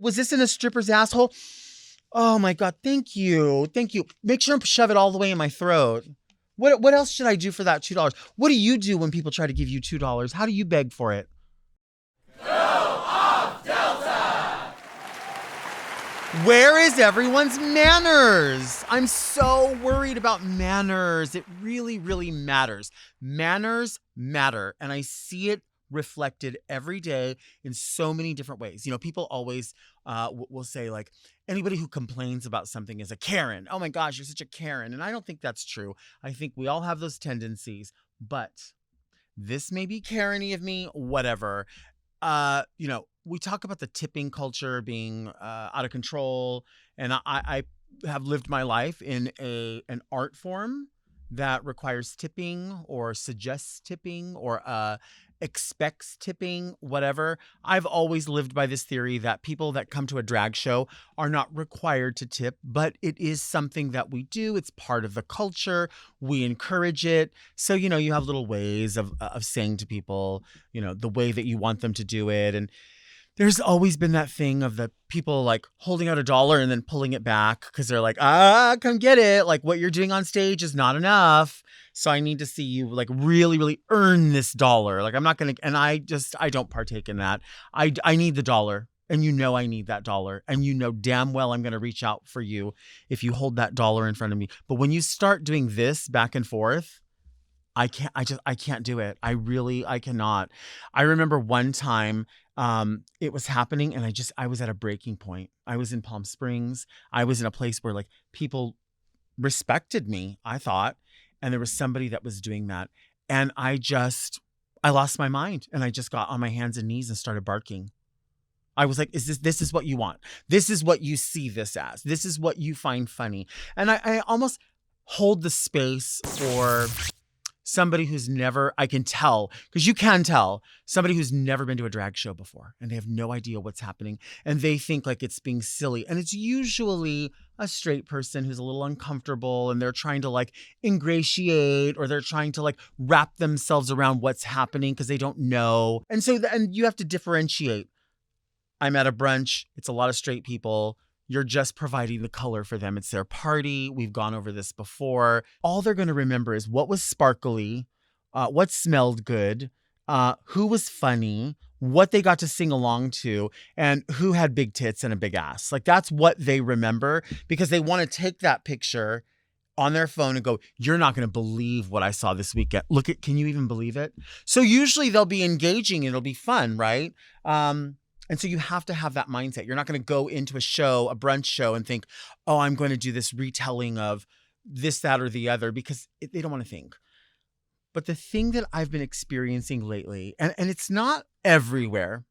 Was this in a stripper's asshole? Oh my God. Thank you. Thank you. Make sure and shove it all the way in my throat. What else should I do for that $2? What do you do when people try to give you $2? How do you beg for it? Go off, Delta! Where is everyone's manners? I'm so worried about manners. It really, really matters. Manners matter. And I see it reflected every day in so many different ways. You know, people always will say like, anybody who complains about something is a Karen. Oh my gosh, you're such a Karen. And I don't think that's true. I think we all have those tendencies, but this may be Karen-y of me, whatever. You know, we talk about the tipping culture being out of control. And I have lived my life in an art form that requires tipping or suggests tipping or expects tipping, whatever. I've always lived by this theory that people that come to a drag show are not required to tip, but it is something that we do. It's part of the culture. We encourage it. So, you know, you have little ways of saying to people, you know, the way that you want them to do it. And there's always been that thing of the people like holding out $1 and then pulling it back because they're like, come get it. Like what you're doing on stage is not enough. So I need to see you like really, really earn this $1. Like I'm not going to, and I don't partake in that. I need the $1 and you know I need that $1 and you know damn well I'm going to reach out for you if you hold that $1 in front of me. But when you start doing this back and forth, I can't do it. I cannot. I remember one time it was happening and I was at a breaking point. I was in Palm Springs. I was in a place where like people respected me, I thought. And there was somebody that was doing that. And I lost my mind and I just got on my hands and knees and started barking. I was like, this is what you want. This is what you see this as. This is what you find funny. And I almost hold the space for somebody who's never, I can tell, because you can tell, somebody who's never been to a drag show before and they have no idea what's happening and they think like it's being silly. And it's usually a straight person who's a little uncomfortable and they're trying to like ingratiate or they're trying to like wrap themselves around what's happening because they don't know. And so, and you have to differentiate. I'm at a brunch. It's a lot of straight people. You're just providing the color for them. It's their party. We've gone over this before. All they're going to remember is what was sparkly, what smelled good, who was funny, what they got to sing along to, and who had big tits and a big ass. Like that's what they remember because they want to take that picture on their phone and go, you're not going to believe what I saw this weekend. Can you even believe it? So usually they'll be engaging. It'll be fun, right? And so you have to have that mindset. You're not going to go into a show, a brunch show, and think, oh, I'm going to do this retelling of this, that, or the other, because they don't want to think. But the thing that I've been experiencing lately, and it's not everywhere,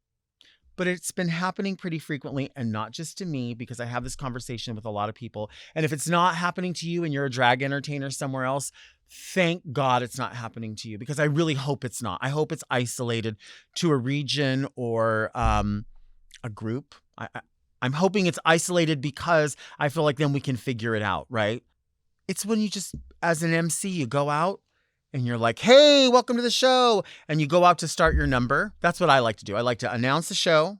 but it's been happening pretty frequently, and not just to me, because I have this conversation with a lot of people. And if it's not happening to you and you're a drag entertainer somewhere else, thank God it's not happening to you, because I really hope it's not. I hope it's isolated to a region or a group. I'm hoping it's isolated because I feel like then we can figure it out, right? It's when you just, as an MC, you go out and you're like, hey, welcome to the show. And you go out to start your number. That's what I like to do. I like to announce the show.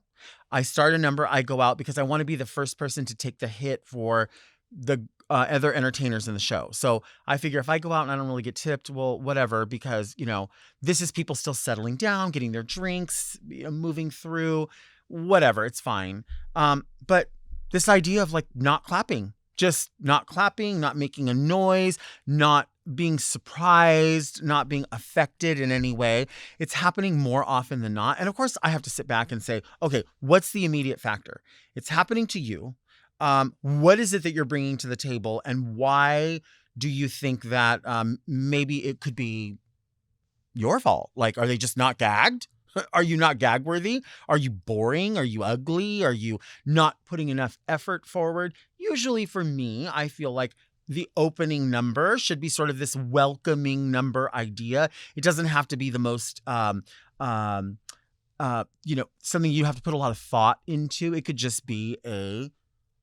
I start a number. I go out because I want to be the first person to take the hit for the other entertainers in the show. So I figure if I go out and I don't really get tipped, well, whatever, because, you know, this is people still settling down, getting their drinks, you know, moving through, whatever, it's fine. But this idea of like not clapping, just not clapping, not making a noise, not being surprised, not being affected in any way, it's happening more often than not. And of course, I have to sit back and say, okay, what's the immediate factor? It's happening to you. What is it that you're bringing to the table? And why do you think that maybe it could be your fault? Like, are they just not gagged? Are you not gag worthy? Are you boring? Are you ugly? Are you not putting enough effort forward? Usually for me, I feel like the opening number should be sort of this welcoming number idea. It doesn't have to be the most, something you have to put a lot of thought into. It could just be a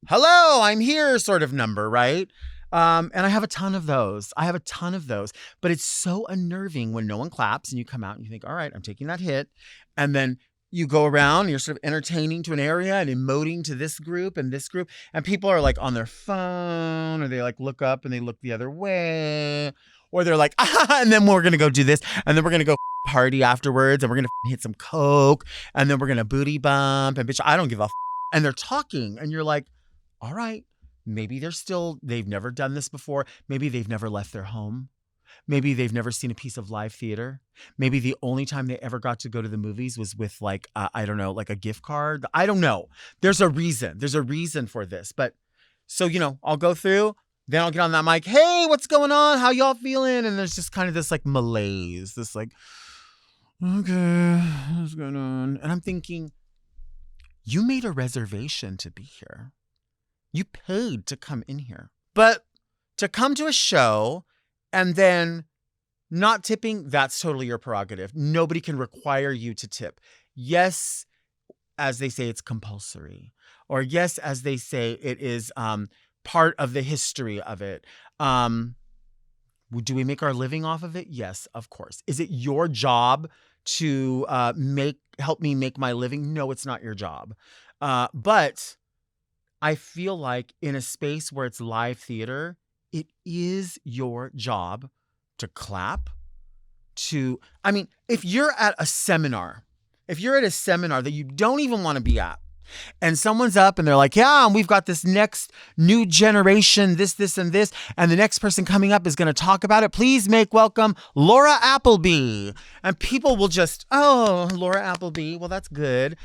hello, I'm here sort of number, right? And I have a ton of those. But it's so unnerving when no one claps and you come out and you think, all right, I'm taking that hit. And then you go around, you're sort of entertaining to an area and emoting to this group, and people are like on their phone, or they like look up and they look the other way, or they're like, and then we're going to go do this, and then we're going to go party afterwards, and we're going to hit some coke, and then we're going to booty bump, and bitch, I don't give a and they're talking, and you're like, all right, maybe they've never done this before. Maybe they've never left their home. Maybe they've never seen a piece of live theater. Maybe the only time they ever got to go to the movies was with like, I don't know, like a gift card. I don't know. There's a reason. There's a reason for this. But so, I'll go through, then I'll get on that mic. Hey, what's going on? How y'all feeling? And there's just kind of this like malaise, this like, okay, what's going on? And I'm thinking, you made a reservation to be here. You paid to come in here. But to come to a show and then not tipping, that's totally your prerogative. Nobody can require you to tip. Yes, as they say, it's compulsory. Or yes, as they say, it is part of the history of it. Do we make our living off of it? Yes, of course. Is it your job to help me make my living? No, it's not your job. But I feel like in a space where it's live theater, it is your job to clap, if you're at a seminar that you don't even want to be at, and someone's up and they're like, yeah, and we've got this next new generation, this, and this, and the next person coming up is going to talk about it. Please make welcome Laura Appleby. And people will just, oh, Laura Appleby. Well, that's good.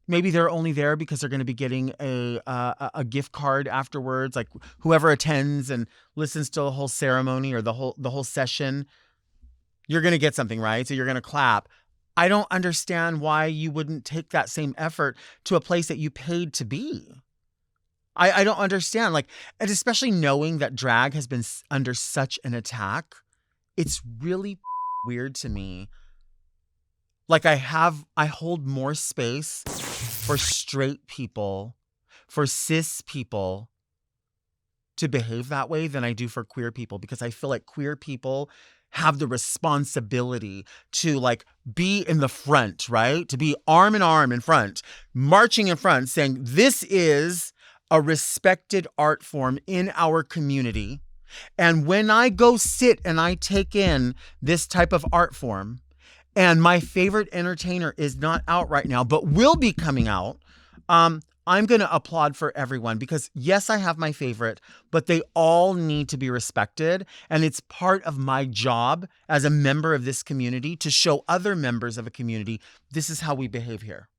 Maybe they're only there because they're going to be getting a gift card afterwards. Like whoever attends and listens to the whole ceremony or the whole session, you're going to get something, right? So you're going to clap. I don't understand why you wouldn't take that same effort to a place that you paid to be. I don't understand. Like, and especially knowing that drag has been under such an attack, it's really weird to me. Like I hold more space for straight people, for cis people to behave that way than I do for queer people, because I feel like queer people have the responsibility to like be in the front, right? To be arm in arm in front, marching in front, saying this is a respected art form in our community. And when I go sit and I take in this type of art form, and my favorite entertainer is not out right now, but will be coming out, I'm going to applaud for everyone, because yes, I have my favorite, but they all need to be respected. And it's part of my job as a member of this community to show other members of a community, this is how we behave here.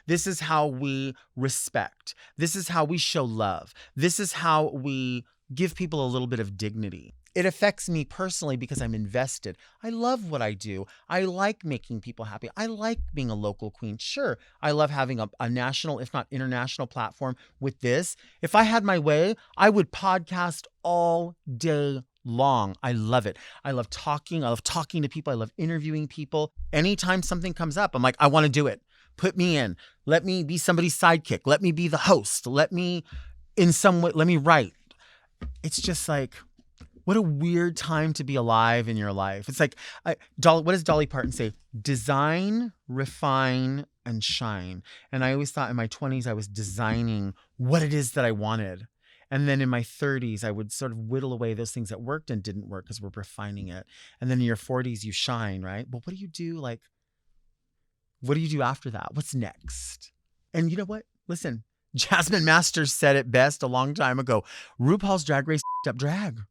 This is how we respect. This is how we show love. This is how we give people a little bit of dignity. It affects me personally because I'm invested. I love what I do. I like making people happy. I like being a local queen. Sure, I love having a national, if not international platform with this. If I had my way, I would podcast all day long. I love it. I love talking. I love talking to people. I love interviewing people. Anytime something comes up, I'm like, I want to do it. Put me in. Let me be somebody's sidekick. Let me be the host. Let me, in some way, let me write. It's just like, what a weird time to be alive in your life. It's like, what does Dolly Parton say? Design, refine, and shine. And I always thought in my 20s, I was designing what it is that I wanted. And then in my 30s, I would sort of whittle away those things that worked and didn't work because we're refining it. And then in your 40s, you shine, right? But what do you do? Like, what do you do after that? What's next? And you know what? Listen, Jasmine Masters said it best a long time ago. RuPaul's Drag Race up drag.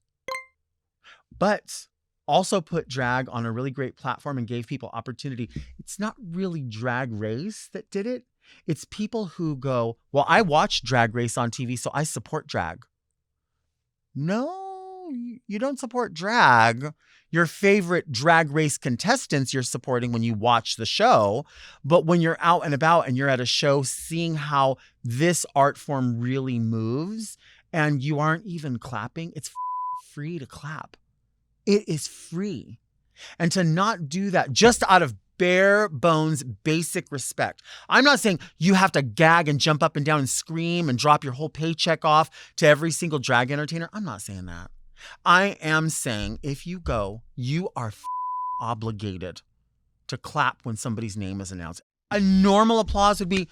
But also put drag on a really great platform and gave people opportunity. It's not really Drag Race that did it. It's people who go, well, I watch Drag Race on TV, so I support drag. No, you don't support drag. Your favorite Drag Race contestants you're supporting when you watch the show. But when you're out and about and you're at a show seeing how this art form really moves and you aren't even clapping, it's free to clap. It is free. And to not do that just out of bare bones, basic respect. I'm not saying you have to gag and jump up and down and scream and drop your whole paycheck off to every single drag entertainer. I'm not saying that. I am saying if you go, you are obligated to clap when somebody's name is announced. A normal applause would be,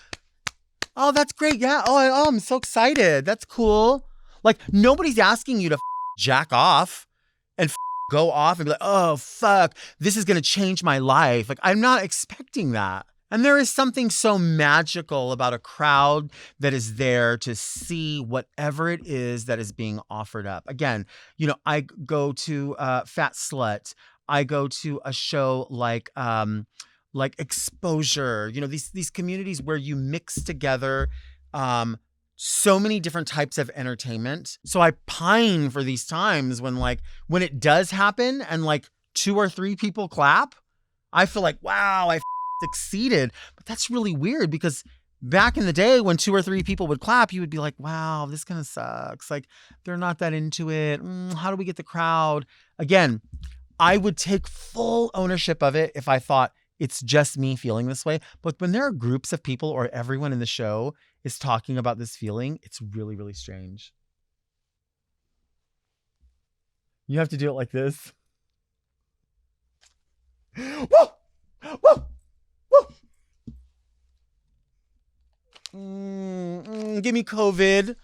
oh, that's great. Yeah. Oh, I'm so excited. That's cool. Like, nobody's asking you to jack off and go off and be like, oh, fuck, this is going to change my life. Like, I'm not expecting that. And there is something so magical about a crowd that is there to see whatever it is that is being offered up. Again, I go to Fat Slut. I go to a show like Exposure. These communities where you mix together so many different types of entertainment. So I pine for these times when it does happen and like 2 or 3 people clap. I feel like, wow, I succeeded. But that's really weird because back in the day when 2 or 3 people would clap, you would be like, wow, this kind of sucks. Like, they're not that into it. How do we get the crowd? Again, I would take full ownership of it if I thought it's just me feeling this way. But when there are groups of people or everyone in the show is talking about this feeling, it's really, really strange. You have to do it like this. Woo! Woo! Woo! Give me COVID.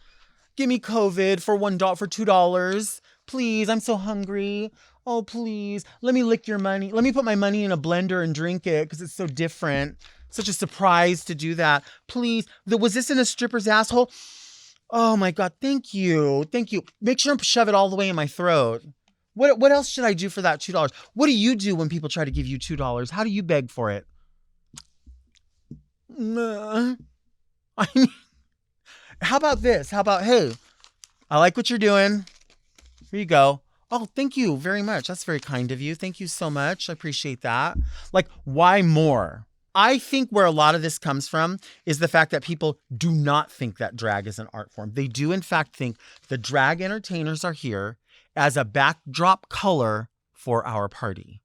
Give me COVID for $1, for $2. Please, I'm so hungry. Oh, please. Let me lick your money. Let me put my money in a blender and drink it because it's so different. Such a surprise to do that. Please. Was this in a stripper's asshole? Oh my God. Thank you. Thank you. Make sure and shove it all the way in my throat. What else should I do for that $2? What do you do when people try to give you $2? How do you beg for it? I mean, how about this? How about, hey, I like what you're doing. Here you go. Oh, thank you very much. That's very kind of you. Thank you so much. I appreciate that. Like, why more? I think where a lot of this comes from is the fact that people do not think that drag is an art form. They do, in fact, think the drag entertainers are here as a backdrop color for our party.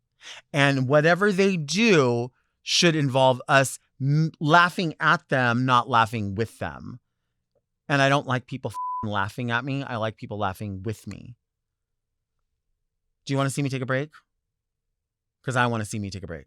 And whatever they do should involve us laughing at them, not laughing with them. And I don't like people laughing at me. I like people laughing with me. Do you want to see me take a break? Because I want to see me take a break.